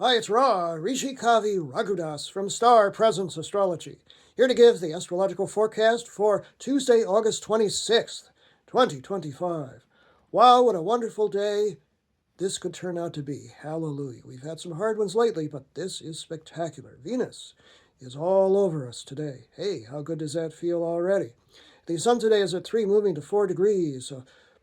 Hi, it's Ra, Rishi Kavi Raghudas from Star Presence Astrology, here to give the astrological forecast for Tuesday, August 26th, 2025. Wow, what a wonderful day this could turn out to be. Hallelujah. We've had some hard ones lately, but this is spectacular. Venus is all over us today. Hey, how good does that feel already? The sun today is at 3, moving to 4 degrees.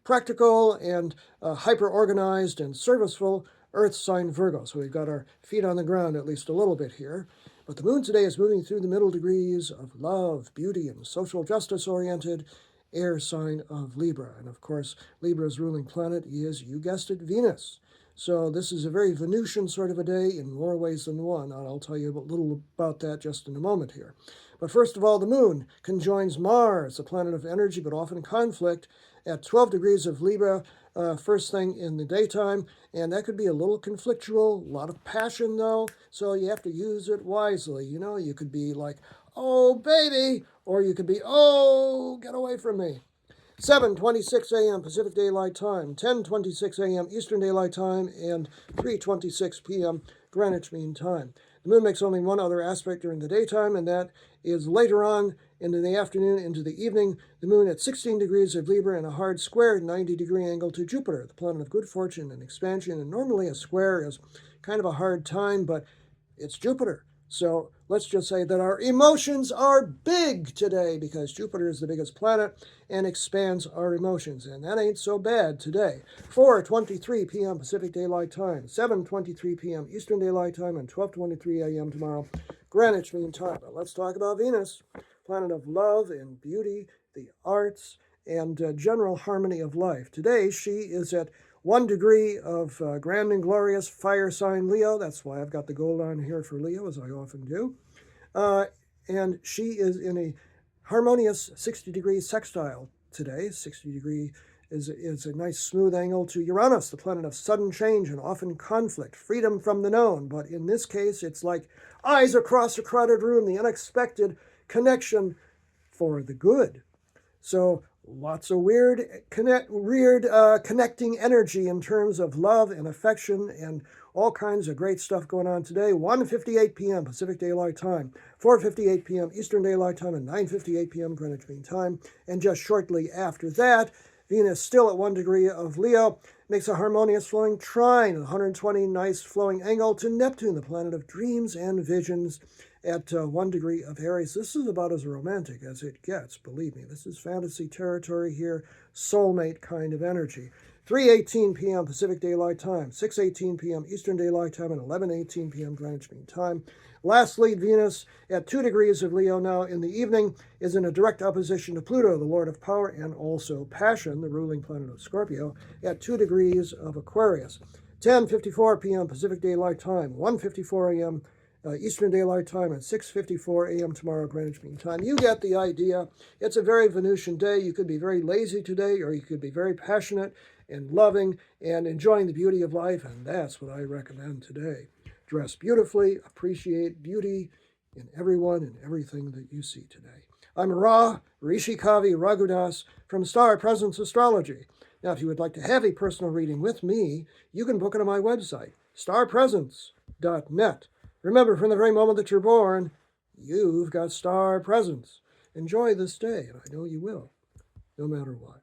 Practical and hyper-organized and serviceful Earth sign Virgo. So we've got our feet on the ground at least a little bit here. But the moon today is moving through the middle degrees of love, beauty, and social justice-oriented air sign of Libra. And of course, Libra's ruling planet is, you guessed it, Venus. So this is a very Venusian sort of a day in more ways than one. I'll tell you a little about that just in a moment here. But first of all, the moon conjoins Mars, the planet of energy, but often conflict, at 12 degrees of Libra, first thing in the daytime. And that could be a little conflictual, a lot of passion, though. So you have to use it wisely. You know, you could be like, oh, baby, or you could be, oh, get away from me. 7:26 a.m. Pacific Daylight Time, 10:26 a.m. Eastern Daylight Time, and 3:26 p.m. Greenwich Mean Time. The moon makes only one other aspect during the daytime, and that is later on into the afternoon, into the evening. The moon at 16 degrees of Libra in a hard square, 90-degree angle to Jupiter, the planet of good fortune and expansion. And normally a square is kind of a hard time, but it's Jupiter. So let's just say that our emotions are big today because Jupiter is the biggest planet and expands our emotions. And that ain't so bad today. 4:23 p.m. Pacific Daylight Time, 7:23 p.m. Eastern Daylight Time, and 12:23 a.m. tomorrow, Greenwich Mean Time. But let's talk about Venus, planet of love and beauty, the arts, and general harmony of life. Today, she is at 1 degree of grand and glorious fire sign Leo. That's why I've got the gold on here for Leo, as I often do. And she is in a harmonious 60-degree sextile today. 60-degree is a nice smooth angle to Uranus, the planet of sudden change and often conflict, freedom from the known. But in this case, it's like eyes across a crowded room, the unexpected connection for the good. So lots of weird connecting energy in terms of love and affection and all kinds of great stuff going on today. 1:58 p.m. Pacific Daylight Time, 4:58 p.m. Eastern Daylight Time, and 9:58 p.m. Greenwich Mean Time. And just shortly after that, Venus still at 1 degree of Leo makes a harmonious flowing trine, 120 nice flowing angle to Neptune, the planet of dreams and visions, at 1 degree of Aries. This is about as romantic as it gets, believe me. This is fantasy territory here, soulmate kind of energy. 3:18 p.m. Pacific Daylight Time, 6:18 p.m. Eastern Daylight Time, and 11:18 p.m. Greenwich Mean Time. Lastly, Venus at 2 degrees of Leo now in the evening is in a direct opposition to Pluto, the Lord of Power, and also Passion, the ruling planet of Scorpio, at 2 degrees of Aquarius. 10:54 p.m. Pacific Daylight Time, 1:54 a.m. Eastern Daylight Time, and 6:54 a.m. tomorrow, Greenwich Mean Time. You get the idea. It's a very Venusian day. You could be very lazy today, or you could be very passionate and loving and enjoying the beauty of life, and that's what I recommend today. Dress beautifully, appreciate beauty in everyone and everything that you see today. I'm Ra, Rishi Kavi Raghudas from Star Presence Astrology. Now, if you would like to have a personal reading with me, you can book it on my website, starpresence.net. Remember, from the very moment that you're born, you've got star presence. Enjoy this day, and I know you will, no matter what.